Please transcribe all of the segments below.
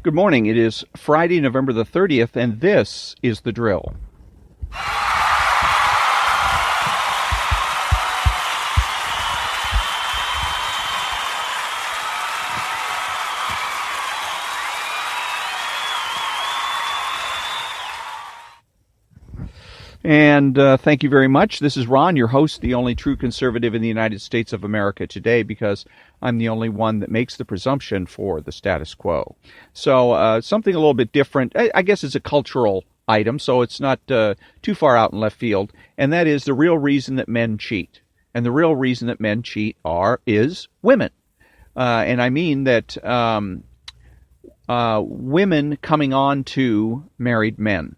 Good morning. It is Friday, November the 30th, and this is The Drill. And thank you very much. This is Ron, your host, the only true conservative in the United States of America today, because I'm the only one that makes the presumption for the status quo. So something a little bit different. I guess it's a cultural item, so it's not too far out in left field, and that is the real reason that men cheat. And the real reason that men cheat is women. And I mean that women coming on to married men.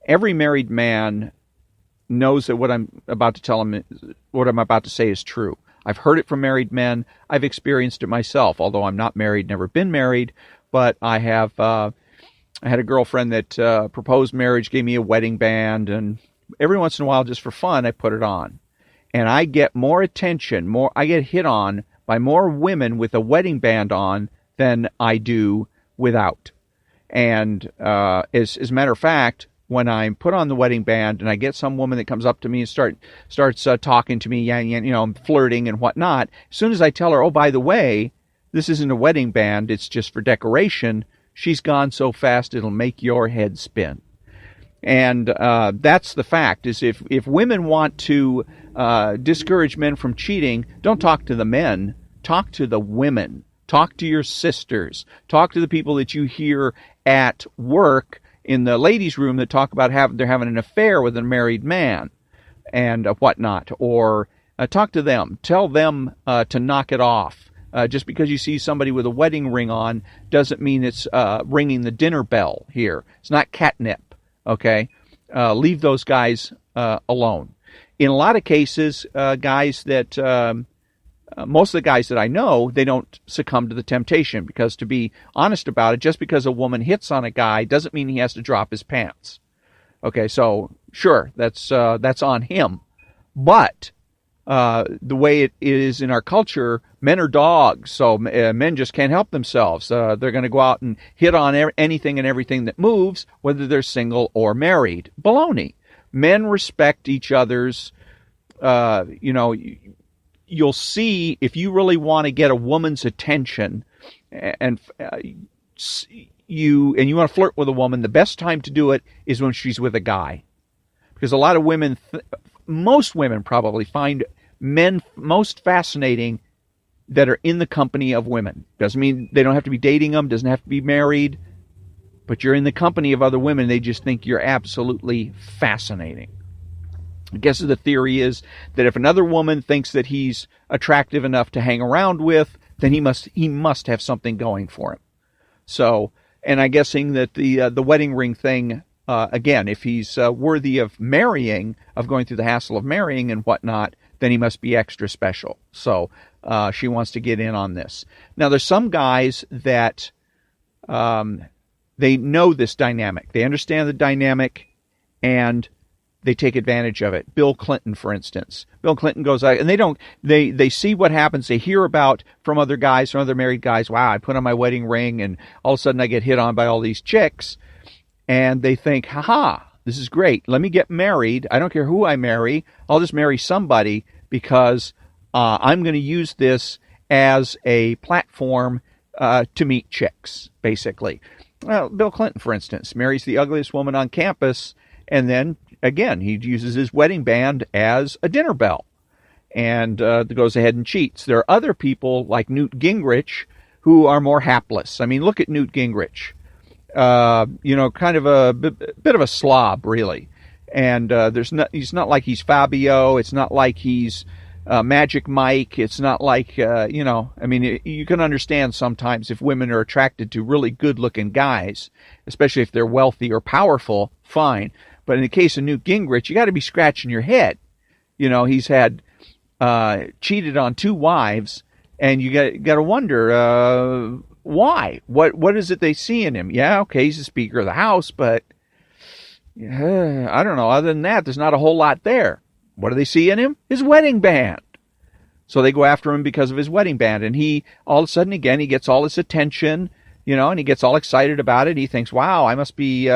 Every married man knows that what I'm about to tell him, what I'm about to say is true. I've heard it from married men. I've experienced it myself, although I'm not married, never been married. But I have, I had a girlfriend that proposed marriage, gave me a wedding band, and every once in a while, just for fun, I put it on. And I get more attention, I get hit on by more women with a wedding band on than I do without. And as a matter of fact, when I put on the wedding band and I get some woman that comes up to me and starts talking to me, flirting and whatnot, as soon as I tell her, oh, by the way, this isn't a wedding band, it's just for decoration, she's gone so fast it'll make your head spin. And that's the fact, is if women want to discourage men from cheating, don't talk to the men, talk to the women. Talk to your sisters. Talk to the people that you hear at work in the ladies' room that talk about they're having an affair with a married man and whatnot. Or talk to them. Tell them to knock it off. Just because you see somebody with a wedding ring on doesn't mean it's ringing the dinner bell here. It's not catnip, okay? Leave those guys alone. In a lot of cases, most of the guys that I know, they don't succumb to the temptation, because to be honest about it, just because a woman hits on a guy doesn't mean he has to drop his pants. Okay, so sure, that's on him. But the way it is in our culture, men are dogs, so men just can't help themselves. They're going to go out and hit on anything and everything that moves, whether they're single or married. Baloney. Men respect each other's, you'll see, if you really want to get a woman's attention and you want to flirt with a woman, the best time to do it is when she's with a guy. Because a lot of women, most women probably find men most fascinating that are in the company of women. Doesn't mean they don't have to be dating them, doesn't have to be married, but you're in the company of other women, they just think you're absolutely fascinating. I guess the theory is that if another woman thinks that he's attractive enough to hang around with, then he must have something going for him. So, and I'm guessing that the wedding ring thing, again, if he's worthy of marrying, of going through the hassle of marrying and whatnot, then he must be extra special. So she wants to get in on this. Now, there's some guys that they know this dynamic. They understand the dynamic, and they take advantage of it. Bill Clinton, for instance. Bill Clinton goes out, and they see what happens. They hear about from other guys, from other married guys, wow, I put on my wedding ring, and all of a sudden I get hit on by all these chicks. And they think, haha, this is great. Let me get married. I don't care who I marry. I'll just marry somebody, because I'm going to use this as a platform to meet chicks, basically. Well, Bill Clinton, for instance, marries the ugliest woman on campus, and then again, he uses his wedding band as a dinner bell and goes ahead and cheats. There are other people like Newt Gingrich who are more hapless. I mean, look at Newt Gingrich. Kind of a bit of a slob, really. And he's not like he's Fabio. It's not like he's Magic Mike. It's not like, you can understand sometimes if women are attracted to really good-looking guys, especially if they're wealthy or powerful, fine. But in the case of Newt Gingrich, you got to be scratching your head. He's had cheated on 2 wives, and you got to wonder why. What is it they see in him? Yeah, okay, he's the Speaker of the House, but I don't know. Other than that, there's not a whole lot there. What do they see in him? His wedding band. So they go after him because of his wedding band, and he all of a sudden again he gets all this attention. and he gets all excited about it. He thinks, wow, I must be,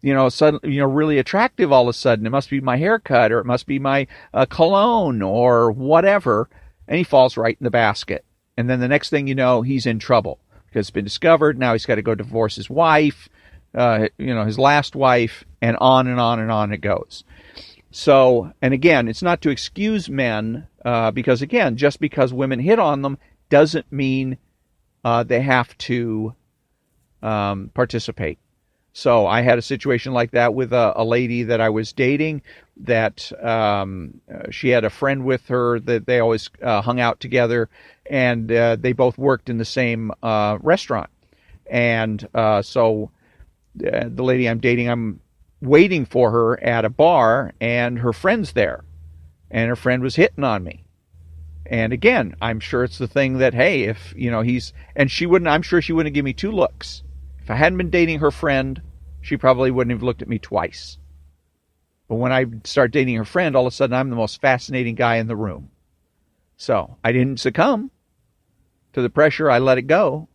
really attractive all of a sudden. It must be my haircut, or it must be my cologne, or whatever. And he falls right in the basket. And then the next thing you know, he's in trouble because it's been discovered. Now he's got to go divorce his wife, his last wife, and on and on and on it goes. So, and again, it's not to excuse men, because again, just because women hit on them doesn't mean they have to participate. So I had a situation like that with a lady that I was dating, that she had a friend with her that they always hung out together, and they both worked in the same restaurant. And so the lady I'm dating, I'm waiting for her at a bar, and her friend's there, and her friend was hitting on me. And again, I'm sure it's the thing that, hey, if, I'm sure she wouldn't give me two looks. If I hadn't been dating her friend, she probably wouldn't have looked at me twice. But when I start dating her friend, all of a sudden I'm the most fascinating guy in the room. So I didn't succumb to the pressure. I let it go.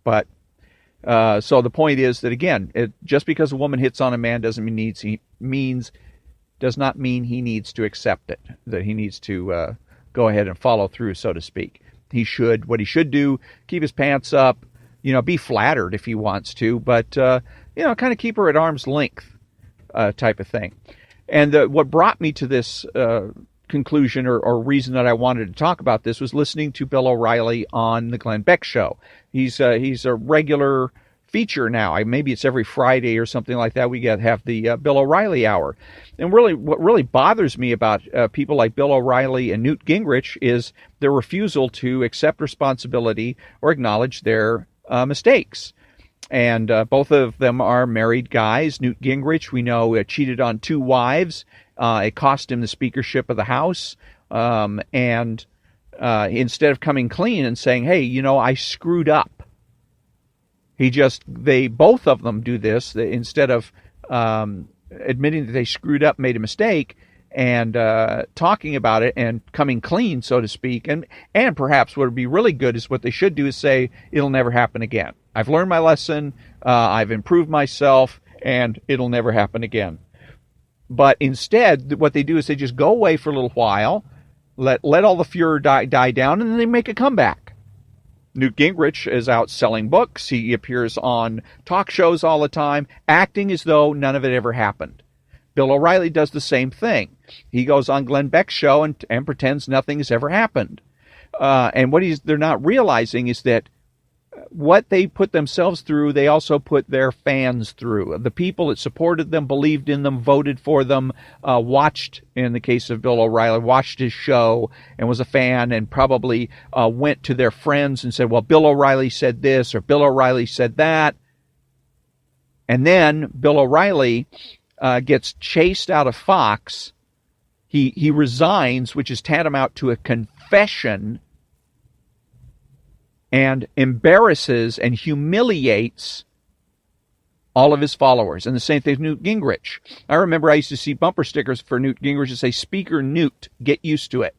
But so the point is that, again, just because a woman hits on a man does not mean he needs to accept it, that he needs to go ahead and follow through, so to speak. What he should do, keep his pants up, be flattered if he wants to, but, kind of keep her at arm's length, type of thing. And what brought me to this conclusion or reason that I wanted to talk about this was listening to Bill O'Reilly on the Glenn Beck Show. He's a regular feature now. Maybe it's every Friday or something like that. We have the Bill O'Reilly Hour. And really, what really bothers me about people like Bill O'Reilly and Newt Gingrich is their refusal to accept responsibility or acknowledge their mistakes. And both of them are married guys. Newt Gingrich, we know, cheated on 2 wives. It cost him the speakership of the House. And instead of coming clean and saying, hey, I screwed up, both of them do this. Instead of admitting that they screwed up, made a mistake, and talking about it and coming clean, so to speak, and perhaps what would be really good is what they should do is say, it'll never happen again. I've learned my lesson, I've improved myself, and it'll never happen again. But instead, what they do is they just go away for a little while, let all the furor die down, and then they make a comeback. Newt Gingrich is out selling books. He appears on talk shows all the time, acting as though none of it ever happened. Bill O'Reilly does the same thing. He goes on Glenn Beck's show and pretends nothing has ever happened. And what they're not realizing is that what they put themselves through, they also put their fans through. The people that supported them, believed in them, voted for them, watched, in the case of Bill O'Reilly, watched his show and was a fan, and probably went to their friends and said, well, Bill O'Reilly said this or Bill O'Reilly said that. And then Bill O'Reilly gets chased out of Fox. He resigns, which is tantamount to a confession, and embarrasses and humiliates all of his followers. And the same thing with Newt Gingrich. I remember I used to see bumper stickers for Newt Gingrich that say, Speaker Newt, get used to it.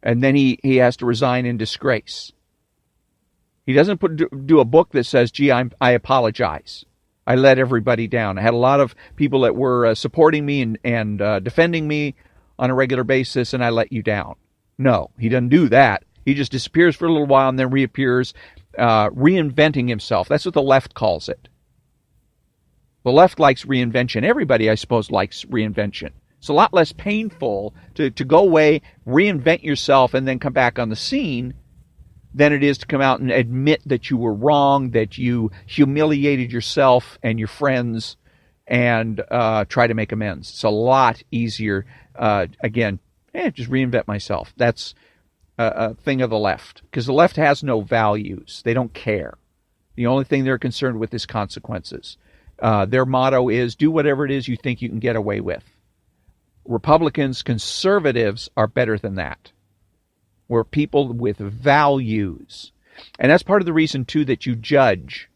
And then he has to resign in disgrace. He doesn't do a book that says, gee, I apologize. I let everybody down. I had a lot of people that were supporting me and defending me on a regular basis, and I let you down. No, he doesn't do that. He just disappears for a little while and then reappears, reinventing himself. That's what the left calls it. The left likes reinvention. Everybody, I suppose, likes reinvention. It's a lot less painful to go away, reinvent yourself, and then come back on the scene than it is to come out and admit that you were wrong, that you humiliated yourself and your friends, and try to make amends. It's a lot easier, just reinvent myself. That's a thing of the left, because the left has no values. They don't care. The only thing they're concerned with is consequences. Their motto is, do whatever it is you think you can get away with. Republicans, conservatives are better than that. We're people with values. And that's part of the reason, too, that you judge,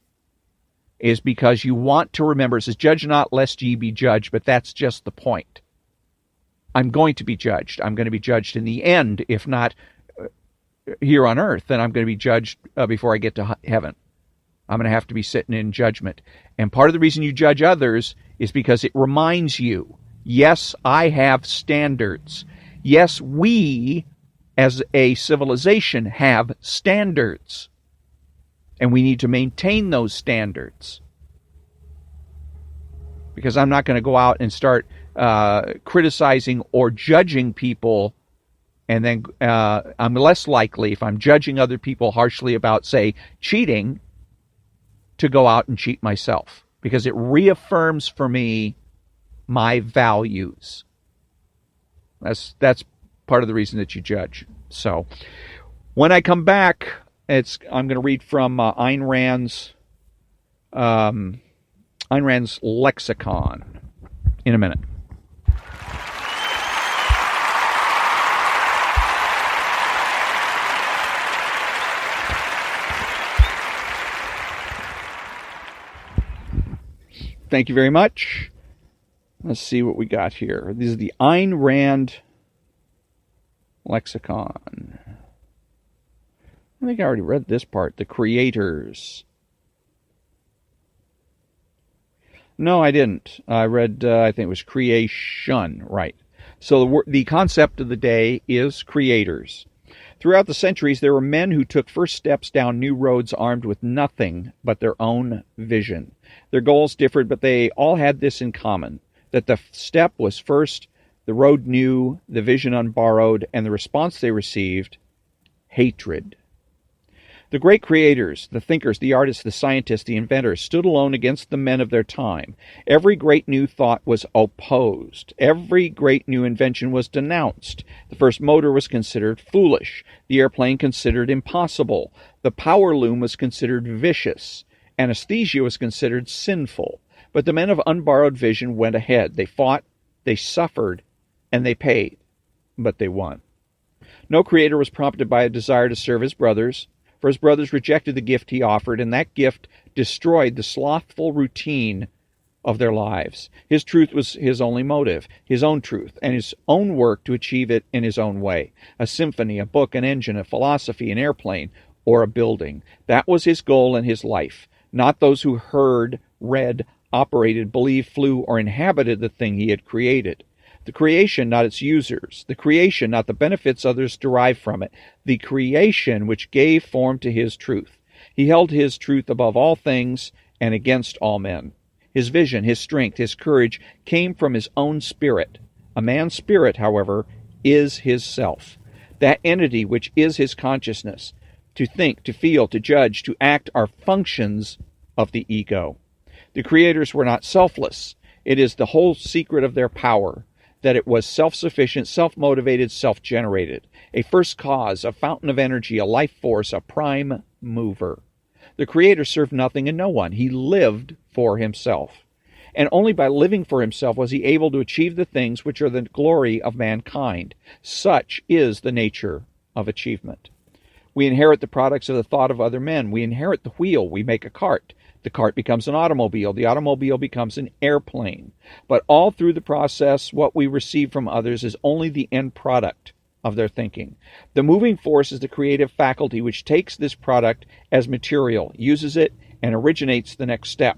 is because you want to remember, it says, judge not lest ye be judged, but that's just the point. I'm going to be judged. I'm going to be judged in the end, if not here on earth, then I'm going to be judged before I get to heaven. I'm going to have to be sitting in judgment. And part of the reason you judge others is because it reminds you, yes, I have standards. Yes, we as a civilization have standards. And we need to maintain those standards. Because I'm not going to go out and start criticizing or judging people, and then I'm less likely, if I'm judging other people harshly about, say, cheating, to go out and cheat myself. Because it reaffirms for me my values. That's part of the reason that you judge. So, when I come back, I'm going to read from Ayn Rand's lexicon in a minute. Thank you very much. Let's see what we got here. This is the Ayn Rand lexicon. I think I already read this part. The creators. No, I didn't. I read, I think it was creation, right. So the concept of the day is creators. Throughout the centuries, there were men who took first steps down new roads armed with nothing but their own vision. Their goals differed, but they all had this in common, that the step was first, the road new, the vision unborrowed, and the response they received, hatred. The great creators, the thinkers, the artists, the scientists, the inventors, stood alone against the men of their time. Every great new thought was opposed. Every great new invention was denounced. The first motor was considered foolish. The airplane considered impossible. The power loom was considered vicious. Anesthesia was considered sinful. But the men of unborrowed vision went ahead. They fought, they suffered, and they paid. But they won. No creator was prompted by a desire to serve his brothers, for his brothers rejected the gift he offered, and that gift destroyed the slothful routine of their lives. His truth was his only motive, his own truth, and his own work to achieve it in his own way. A symphony, a book, an engine, a philosophy, an airplane, or a building. That was his goal in his life, not those who heard, read, operated, believed, flew, or inhabited the thing he had created. The creation, not its users. The creation, not the benefits others derive from it. The creation which gave form to his truth. He held his truth above all things and against all men. His vision, his strength, his courage came from his own spirit. A man's spirit, however, is his self. That entity which is his consciousness. To think, to feel, to judge, to act are functions of the ego. The creators were not selfless. It is the whole secret of their power, that it was self-sufficient, self-motivated, self-generated, a first cause, a fountain of energy, a life force, a prime mover. The Creator served nothing and no one. He lived for himself. And only by living for himself was he able to achieve the things which are the glory of mankind. Such is the nature of achievement. We inherit the products of the thought of other men. We inherit the wheel. We make a cart. The cart becomes an automobile. The automobile becomes an airplane. But all through the process, what we receive from others is only the end product of their thinking. The moving force is the creative faculty which takes this product as material, uses it, and originates the next step.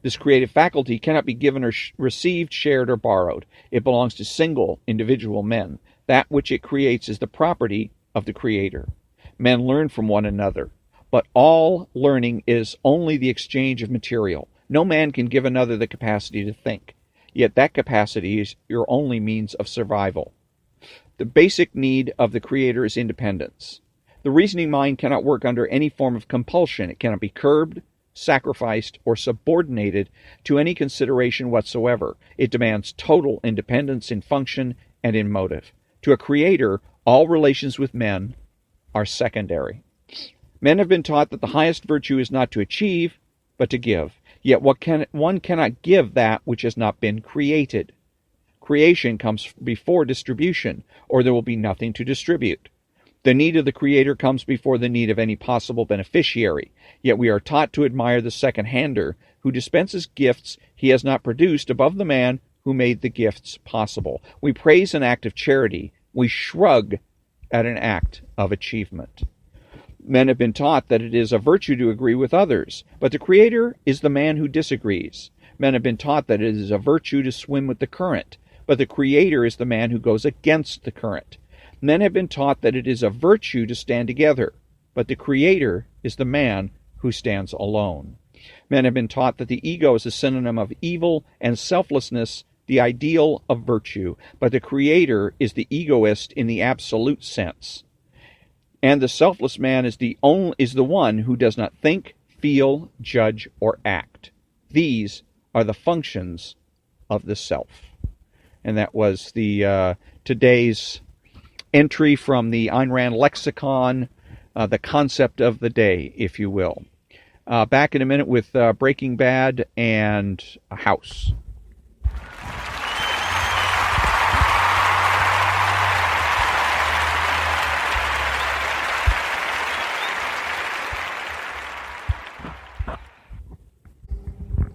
This creative faculty cannot be given or received, shared, or borrowed. It belongs to single, individual men. That which it creates is the property of the Creator. Men learn from one another. But all learning is only the exchange of material. No man can give another the capacity to think. Yet that capacity is your only means of survival. The basic need of the Creator is independence. The reasoning mind cannot work under any form of compulsion. It cannot be curbed, sacrificed, or subordinated to any consideration whatsoever. It demands total independence in function and in motive. To a Creator, all relations with men are secondary. Men have been taught that the highest virtue is not to achieve, but to give. Yet one cannot give that which has not been created. Creation comes before distribution, or there will be nothing to distribute. The need of the Creator comes before the need of any possible beneficiary. Yet we are taught to admire the second-hander who dispenses gifts he has not produced above the man who made the gifts possible. We praise an act of charity. We shrug at an act of achievement. Men have been taught that it is a virtue to agree with others, but the Creator is the man who disagrees. Men have been taught that it is a virtue to swim with the current, but the Creator is the man who goes against the current. Men have been taught that it is a virtue to stand together, but the Creator is the man who stands alone. Men have been taught that the ego is a synonym of evil and selflessness, the ideal of virtue, but the Creator is the egoist in the absolute sense. And the selfless man is the one who does not think, feel, judge, or act. These are the functions of the self. And that was the today's entry from the Ayn Rand lexicon, the concept of the day, if you will. Back in a minute with Breaking Bad and House.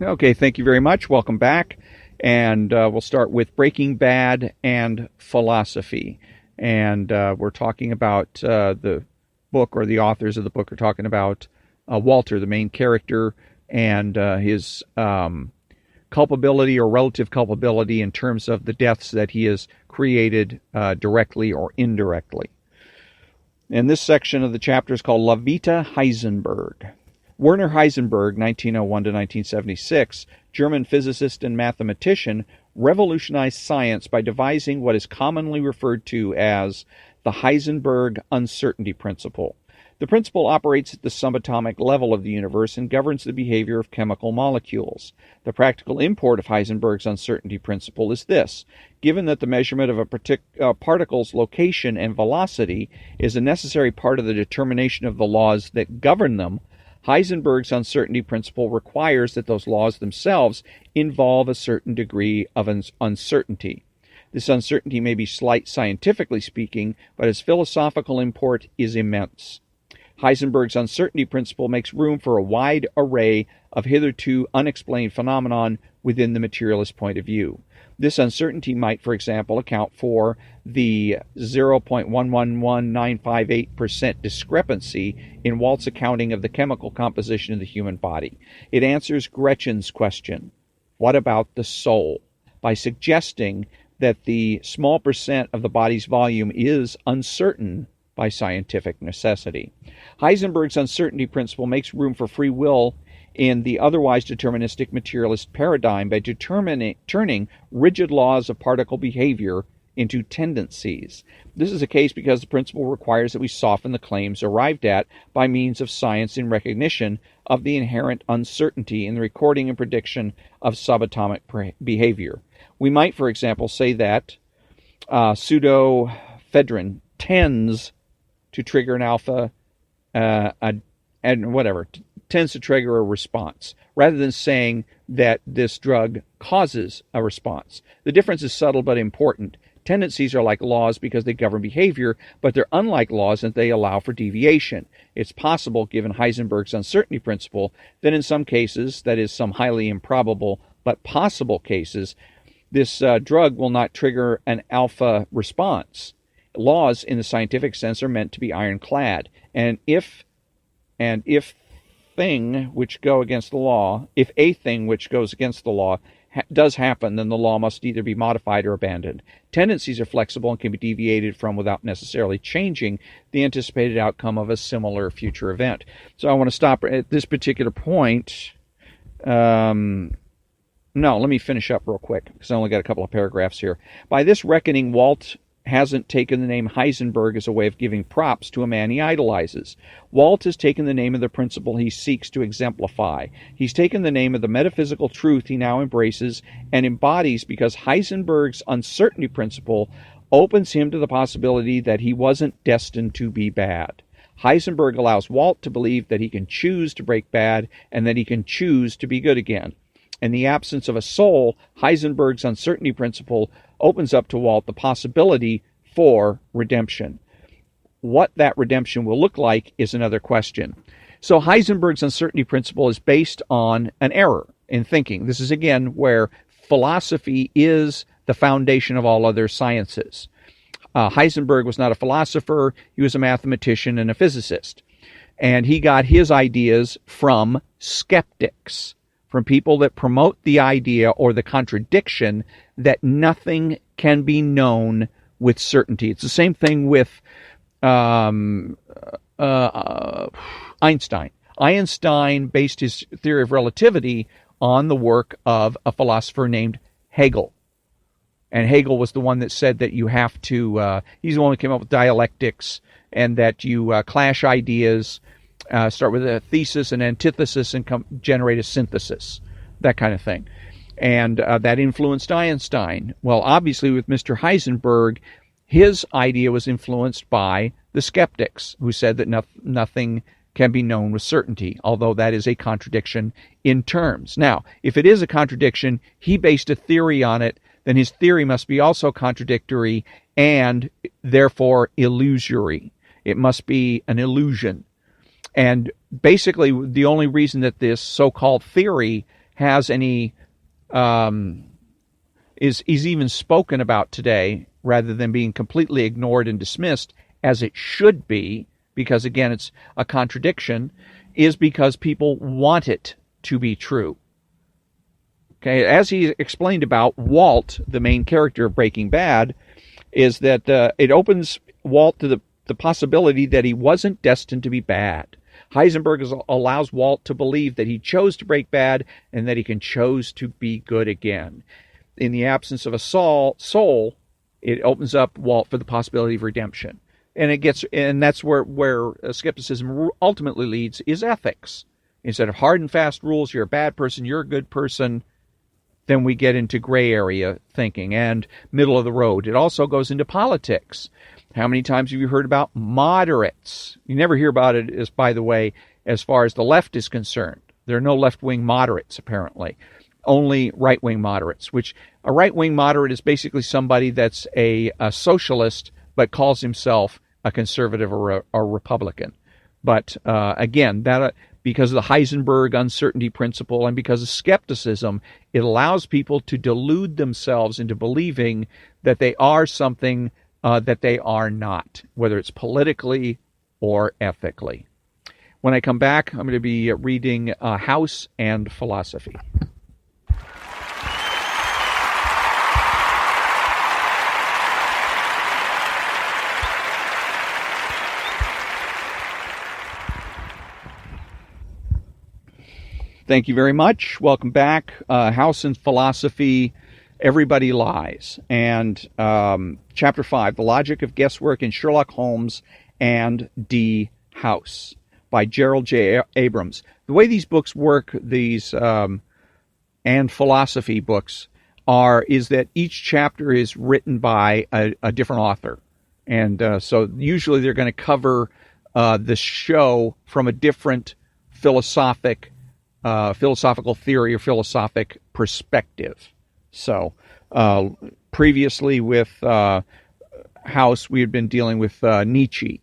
Okay, thank you very much. Welcome back. And we'll start with Breaking Bad and philosophy. And we're talking about the book, or the authors of the book are talking about Walter, the main character, and his culpability or relative culpability in terms of the deaths that he has created directly or indirectly. And this section of the chapter is called La Vita Heisenberg. Werner Heisenberg, 1901 to 1976, German physicist and mathematician, revolutionized science by devising what is commonly referred to as the Heisenberg uncertainty principle. The principle operates at the subatomic level of the universe and governs the behavior of chemical molecules. The practical import of Heisenberg's uncertainty principle is this: given that the measurement of a particle's location and velocity is a necessary part of the determination of the laws that govern them, Heisenberg's uncertainty principle requires that those laws themselves involve a certain degree of uncertainty. This uncertainty may be slight scientifically speaking, but its philosophical import is immense. Heisenberg's uncertainty principle makes room for a wide array of hitherto unexplained phenomenon within the materialist point of view. This uncertainty might, for example, account for the 0.111958% discrepancy in Walt's accounting of the chemical composition of the human body. It answers Gretchen's question, what about the soul? By suggesting that the small percent of the body's volume is uncertain by scientific necessity. Heisenberg's uncertainty principle makes room for free will in the otherwise deterministic materialist paradigm by turning rigid laws of particle behavior into tendencies. This is the case because the principle requires that we soften the claims arrived at by means of science in recognition of the inherent uncertainty in the recording and prediction of subatomic behavior. We might, for example, say that pseudoephedrine tends to trigger an alpha tends to trigger a response, rather than saying that this drug causes a response. The difference is subtle but important. Tendencies are like laws because they govern behavior, but they're unlike laws in that they allow for deviation. It's possible, given Heisenberg's uncertainty principle, that in some cases, that is, some highly improbable but possible cases, this drug will not trigger an alpha response. Laws, in the scientific sense, are meant to be ironclad, and if thing which go against the law, if a thing which goes against the law does happen, then the law must either be modified or abandoned. Tendencies are flexible and can be deviated from without necessarily changing the anticipated outcome of a similar future event. So I want to stop at this particular point. Let me finish up real quick, because I only got a couple of paragraphs here. By this reckoning, Walt hasn't taken the name Heisenberg as a way of giving props to a man he idolizes. Walt has taken the name of the principle he seeks to exemplify. He's taken the name of the metaphysical truth he now embraces and embodies, because Heisenberg's uncertainty principle opens him to the possibility that he wasn't destined to be bad. Heisenberg allows Walt to believe that he can choose to break bad and that he can choose to be good again. In the absence of a soul, Heisenberg's uncertainty principle opens up to Walt the possibility for redemption. What that redemption will look like is another question. So Heisenberg's uncertainty principle is based on an error in thinking. This is again where philosophy is the foundation of all other sciences. Heisenberg was not a philosopher, he was a mathematician and a physicist. And he got his ideas from skeptics, from people that promote the idea or the contradiction that nothing can be known with certainty. It's the same thing with Einstein. Einstein based his theory of relativity on the work of a philosopher named Hegel. And Hegel was the one that said that you have to, he's the one who came up with dialectics, and that you clash ideas, start with a thesis and antithesis, and generate a synthesis, that kind of thing. And that influenced Einstein. Well, obviously with Mr. Heisenberg, his idea was influenced by the skeptics, who said that nothing can be known with certainty, although that is a contradiction in terms. Now, if it is a contradiction, he based a theory on it, then his theory must be also contradictory and therefore illusory. It must be an illusion. And basically, the only reason that this so-called theory has any is even spoken about today, rather than being completely ignored and dismissed as it should be, because again it's a contradiction, is because people want it to be true. Okay, as he explained about Walt, the main character of Breaking Bad, is that it opens Walt to the possibility that he wasn't destined to be bad. Heisenberg allows Walt to believe that he chose to break bad and that he can choose to be good again. In the absence of a soul, it opens up Walt for the possibility of redemption. And that's where skepticism ultimately leads, is ethics. Instead of hard and fast rules, you're a bad person, you're a good person, then we get into gray area thinking and middle of the road. It also goes into politics. How many times have you heard about moderates? You never hear about it, as, by the way, as far as the left is concerned. There are no left-wing moderates, apparently. Only right-wing moderates, which a right-wing moderate is basically somebody that's a socialist but calls himself a conservative or a Republican. But again, that because of the Heisenberg uncertainty principle and because of skepticism, it allows people to delude themselves into believing that they are something that they are not, whether it's politically or ethically. When I come back, I'm going to be reading House and Philosophy. Thank you very much. Welcome back. House and Philosophy, Everybody Lies. And Chapter 5, The Logic of Guesswork in Sherlock Holmes and D. House by Gerald J. Abrams. The way these books work, these and philosophy books, is that each chapter is written by a different author. And so usually they're going to cover the show from a different philosophical theory or philosophic perspective. So previously with House, we had been dealing with Nietzsche,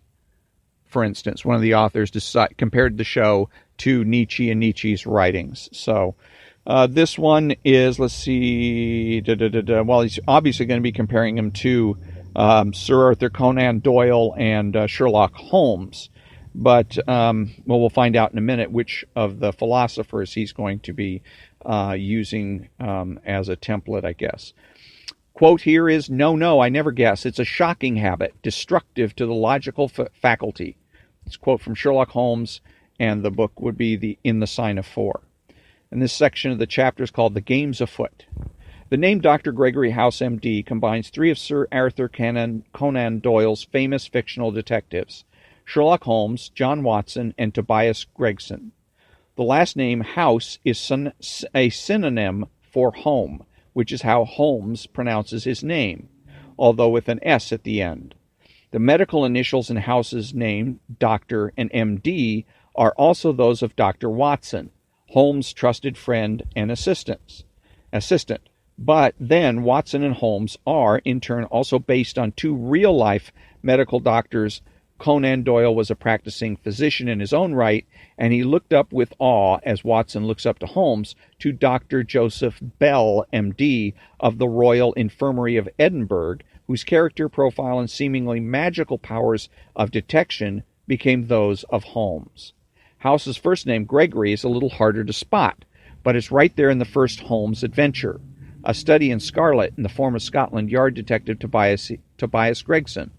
for instance. One of the authors compared the show to Nietzsche and Nietzsche's writings. So this one is, let's see, well, he's obviously going to be comparing him to Sir Arthur Conan Doyle and Sherlock Holmes. But we'll find out in a minute which of the philosophers he's going to be using as a template, I guess. Quote here is, no, I never guess. It's a shocking habit, destructive to the logical faculty. It's a quote from Sherlock Holmes, and the book would be In the Sign of 4. And this section of the chapter is called The Games Afoot. The name Dr. Gregory House, M.D., combines three of Sir Arthur Conan Doyle's famous fictional detectives: Sherlock Holmes, John Watson, and Tobias Gregson. The last name, House, is a synonym for home, which is how Holmes pronounces his name, although with an S at the end. The medical initials in House's name, Dr. and M.D., are also those of Dr. Watson, Holmes' trusted friend and assistant. But then Watson and Holmes are, in turn, also based on two real-life medical doctors. Conan Doyle was a practicing physician in his own right, and he looked up with awe, as Watson looks up to Holmes, to Dr. Joseph Bell, M.D., of the Royal Infirmary of Edinburgh, whose character profile and seemingly magical powers of detection became those of Holmes. House's first name, Gregory, is a little harder to spot, but it's right there in the first Holmes adventure, a study in scarlet in the form of Scotland Yard detective Tobias Gregson.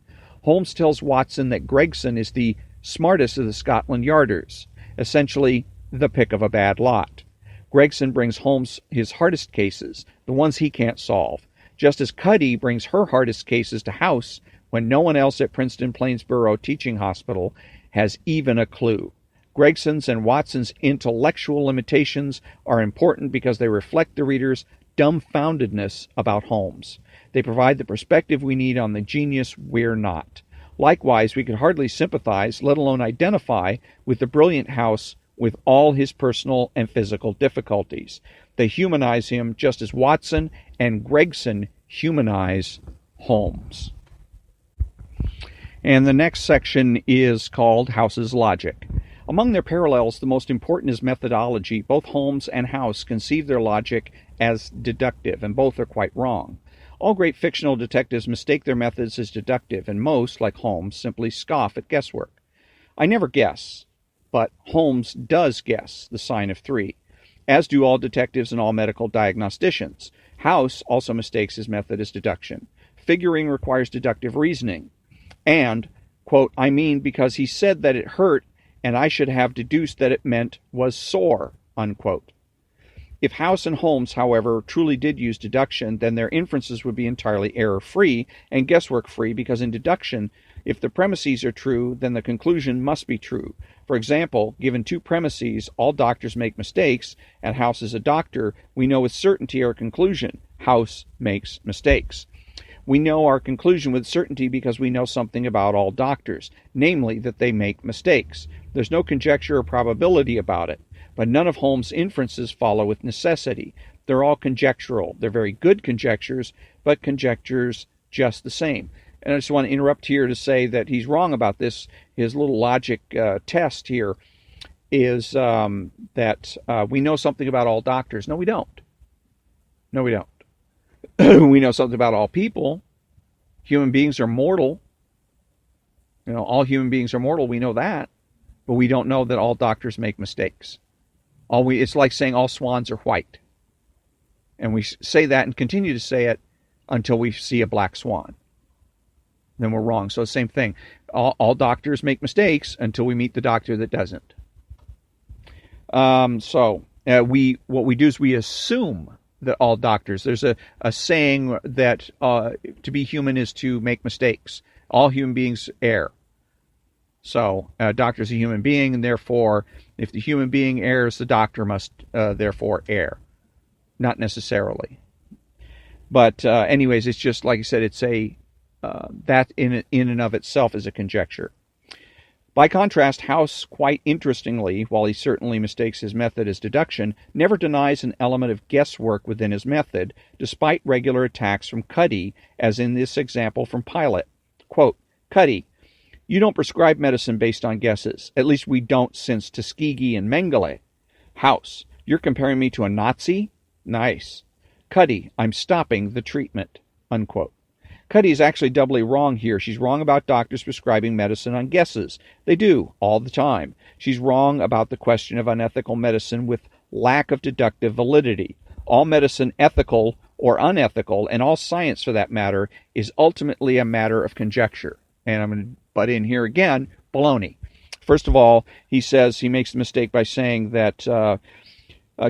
Holmes tells Watson that Gregson is the smartest of the Scotland Yarders, essentially the pick of a bad lot. Gregson brings Holmes his hardest cases, the ones he can't solve, just as Cuddy brings her hardest cases to House when no one else at Princeton Plainsboro Teaching Hospital has even a clue. Gregson's and Watson's intellectual limitations are important because they reflect the reader's dumbfoundedness about Holmes. They provide the perspective we need on the genius we're not. Likewise, we could hardly sympathize, let alone identify, with the brilliant House with all his personal and physical difficulties. They humanize him just as Watson and Gregson humanize Holmes. And the next section is called House's Logic. Among their parallels, the most important is methodology. Both Holmes and House conceive their logic as deductive, and both are quite wrong. All great fictional detectives mistake their methods as deductive, and most, like Holmes, simply scoff at guesswork. I never guess, but Holmes does guess, the sign of 3, as do all detectives and all medical diagnosticians. House also mistakes his method as deduction. Figuring requires deductive reasoning. And, quote, I mean because he said that it hurt, and I should have deduced that it meant was sore, unquote. If House and Holmes, however, truly did use deduction, then their inferences would be entirely error-free and guesswork-free, because in deduction, if the premises are true, then the conclusion must be true. For example, given 2 premises, all doctors make mistakes, and House is a doctor, we know with certainty our conclusion, House makes mistakes. We know our conclusion with certainty because we know something about all doctors, namely that they make mistakes. There's no conjecture or probability about it, but none of Holmes' inferences follow with necessity. They're all conjectural. They're very good conjectures, but conjectures just the same. And I just want to interrupt here to say that he's wrong about this. His little logic test here is that we know something about all doctors. No, we don't. No, we don't. We know something about all people. Human beings are mortal. All human beings are mortal. We know that. But we don't know that all doctors make mistakes. It's like saying all swans are white. And we say that and continue to say it until we see a black swan. Then we're wrong. So same thing. All doctors make mistakes until we meet the doctor that doesn't. What we do is we assume that all doctors, there's a saying that to be human is to make mistakes. All human beings err. So a doctor's a human being, and therefore, if the human being errs, the doctor must therefore err. Not necessarily. But anyways, it's just, like I said, it's that in and of itself is a conjecture. By contrast, House, quite interestingly, while he certainly mistakes his method as deduction, never denies an element of guesswork within his method, despite regular attacks from Cuddy, as in this example from Pilate. Quote, Cuddy, you don't prescribe medicine based on guesses. At least we don't since Tuskegee and Mengele. House, you're comparing me to a Nazi? Nice. Cuddy, I'm stopping the treatment. Unquote. Cuddy is actually doubly wrong here. She's wrong about doctors prescribing medicine on guesses. They do, all the time. She's wrong about the question of unethical medicine with lack of deductive validity. All medicine, ethical or unethical, and all science for that matter, is ultimately a matter of conjecture. And I'm going to butt in here again, baloney. First of all, he makes the mistake by saying that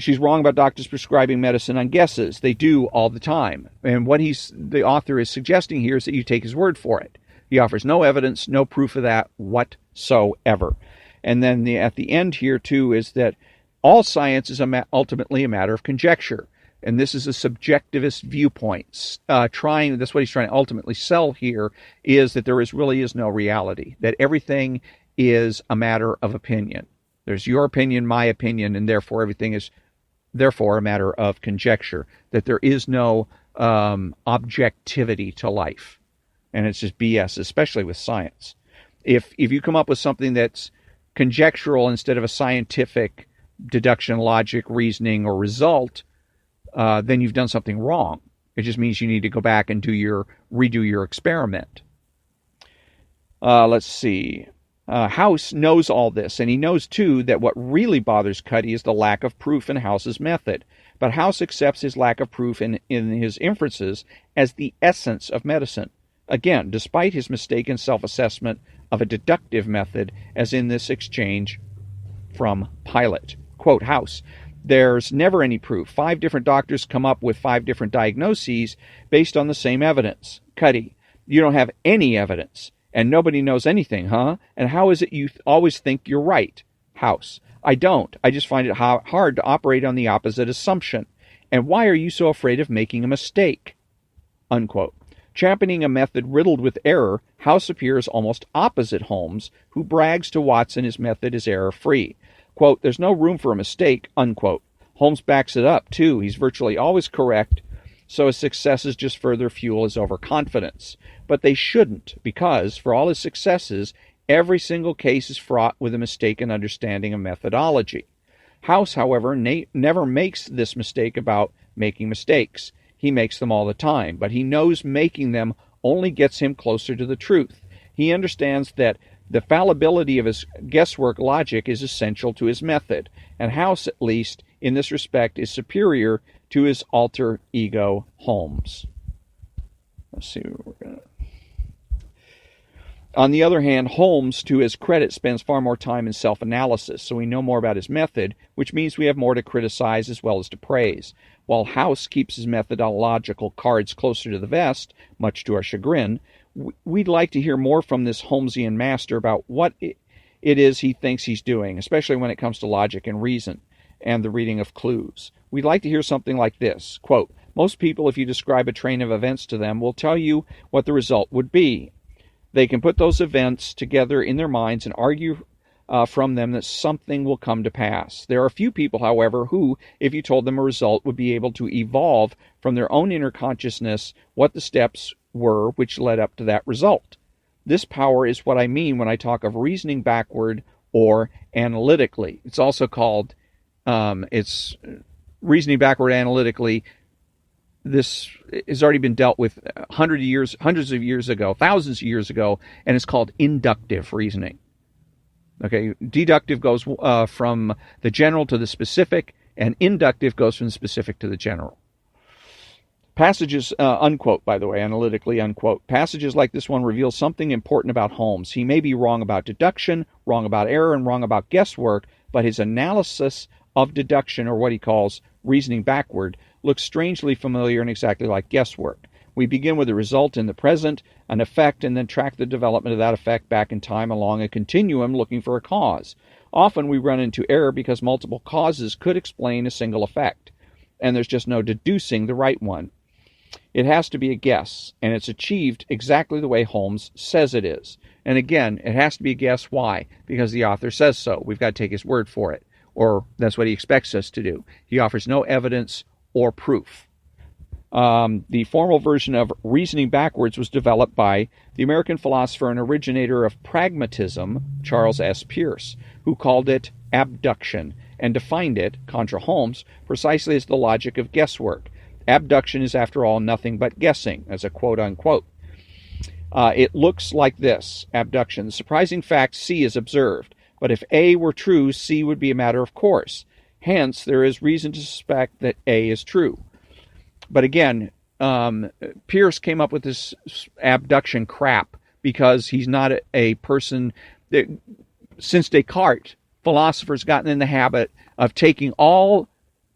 she's wrong about doctors prescribing medicine on guesses. They do all the time. And what the author is suggesting here is that you take his word for it. He offers no evidence, no proof of that whatsoever. And then at the end here, too, is that all science is ultimately a matter of conjecture. And this is a subjectivist viewpoint. That's what he's trying to ultimately sell here, is that there really is no reality, that everything is a matter of opinion. There's your opinion, my opinion, and therefore everything is a matter of conjecture, that there is no objectivity to life. And it's just BS, especially with science. If you come up with something that's conjectural instead of a scientific deduction, logic, reasoning, or result, then you've done something wrong. It just means you need to go back and redo your experiment. Let's see. House knows all this, and he knows too that what really bothers Cuddy is the lack of proof in House's method. But House accepts his lack of proof in his inferences as the essence of medicine. Again, despite his mistaken self-assessment of a deductive method, as in this exchange from Pilate. Quote, House, there's never any proof. 5 different doctors come up with 5 different diagnoses based on the same evidence. Cuddy, you don't have any evidence, and nobody knows anything, huh? And how is it you always think you're right? House, I don't. I just find it hard to operate on the opposite assumption. And why are you so afraid of making a mistake? Unquote. Championing a method riddled with error, House appears almost opposite Holmes, who brags to Watson his method is error-free. Quote, there's no room for a mistake, unquote. Holmes backs it up, too. He's virtually always correct, so his successes just further fuel his overconfidence. But they shouldn't, because, for all his successes, every single case is fraught with a mistaken understanding of methodology. House, however, never makes this mistake about making mistakes. He makes them all the time, but he knows making them only gets him closer to the truth. He understands that the fallibility of his guesswork logic is essential to his method, and House, at least, in this respect, is superior to his alter ego, Holmes. Let's see what we're going to... On the other hand, Holmes, to his credit, spends far more time in self-analysis, so we know more about his method, which means we have more to criticize as well as to praise. While House keeps his methodological cards closer to the vest, much to our chagrin, we'd like to hear more from this Holmesian master about what it is he thinks he's doing, especially when it comes to logic and reason and the reading of clues. We'd like to hear something like this, quote, most people, if you describe a train of events to them, will tell you what the result would be. They can put those events together in their minds and argue from them that something will come to pass. There are few people, however, who, if you told them a result, would be able to evolve from their own inner consciousness what the steps were which led up to that result. This power is what I mean when I talk of reasoning backward or analytically. It's also called, it's reasoning backward analytically. This has already been dealt with hundreds of years ago, thousands of years ago, and it's called inductive reasoning. Okay, deductive goes from the general to the specific, and inductive goes from the specific to the general. Passages, unquote, by the way, analytically, unquote. Passages like this one reveal something important about Holmes. He may be wrong about deduction, wrong about error, and wrong about guesswork, but his analysis of deduction, or what he calls reasoning backward, looks strangely familiar and exactly like guesswork. We begin with a result in the present, an effect, and then track the development of that effect back in time along a continuum looking for a cause. Often we run into error because multiple causes could explain a single effect, and there's just no deducing the right one. It has to be a guess, and it's achieved exactly the way Holmes says it is. And again, it has to be a guess. Why? Because the author says so. We've got to take his word for it, or that's what he expects us to do. He offers no evidence or proof. The formal version of reasoning backwards was developed by the American philosopher and originator of pragmatism, Charles S. Peirce, who called it abduction and defined it, contra Holmes, precisely as the logic of guesswork. Abduction is, after all, nothing but guessing, as a quote-unquote. It looks like this, abduction. The surprising fact C is observed, but if A were true, C would be a matter of course. Hence, there is reason to suspect that A is true. But again, Peirce came up with this abduction crap because he's not a person that, since Descartes, philosophers gotten in the habit of taking all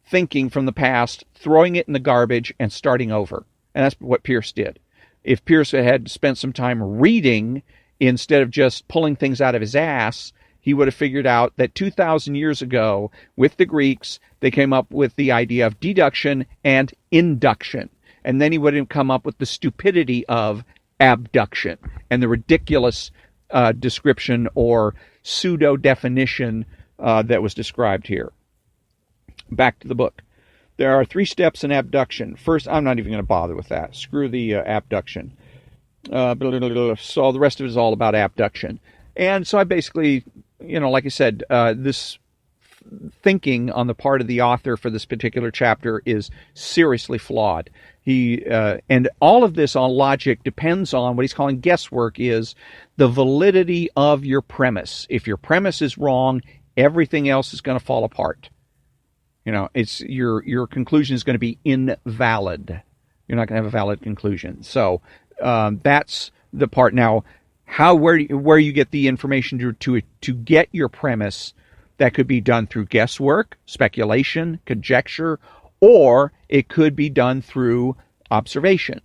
thinking from the past, throwing it in the garbage, and starting over. And that's what Peirce did. If Peirce had spent some time reading instead of just pulling things out of his ass, he would have figured out that 2,000 years ago, with the Greeks, they came up with the idea of deduction and induction. And then he would have come up with the stupidity of abduction and the ridiculous description or pseudo-definition that was described here. Back to the book. There are 3 steps in abduction. First, I'm not even going to bother with that. Screw the abduction. So the rest of it is all about abduction. And so I basically, like I said, this thinking on the part of the author for this particular chapter is seriously flawed. And all of this on logic depends on what he's calling guesswork, is the validity of your premise. If your premise is wrong, everything else is going to fall apart. It's your conclusion is going to be invalid. You're not going to have a valid conclusion. So that's the part. Now, where you get the information to get your premise, that could be done through guesswork, speculation, conjecture, or it could be done through observation,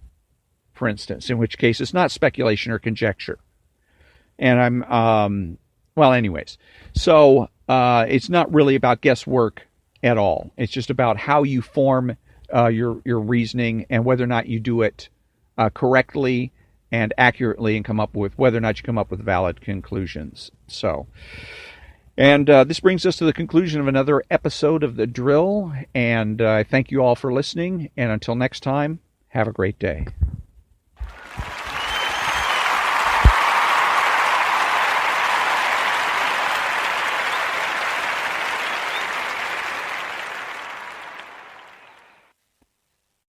for instance, in which case it's not speculation or conjecture. And anyways. So it's not really about guesswork at all. It's just about how you form your reasoning and whether or not you do it correctly and accurately, and whether or not you come up with valid conclusions. And this brings us to the conclusion of another episode of The Drill, and I thank you all for listening, and until next time, have a great day.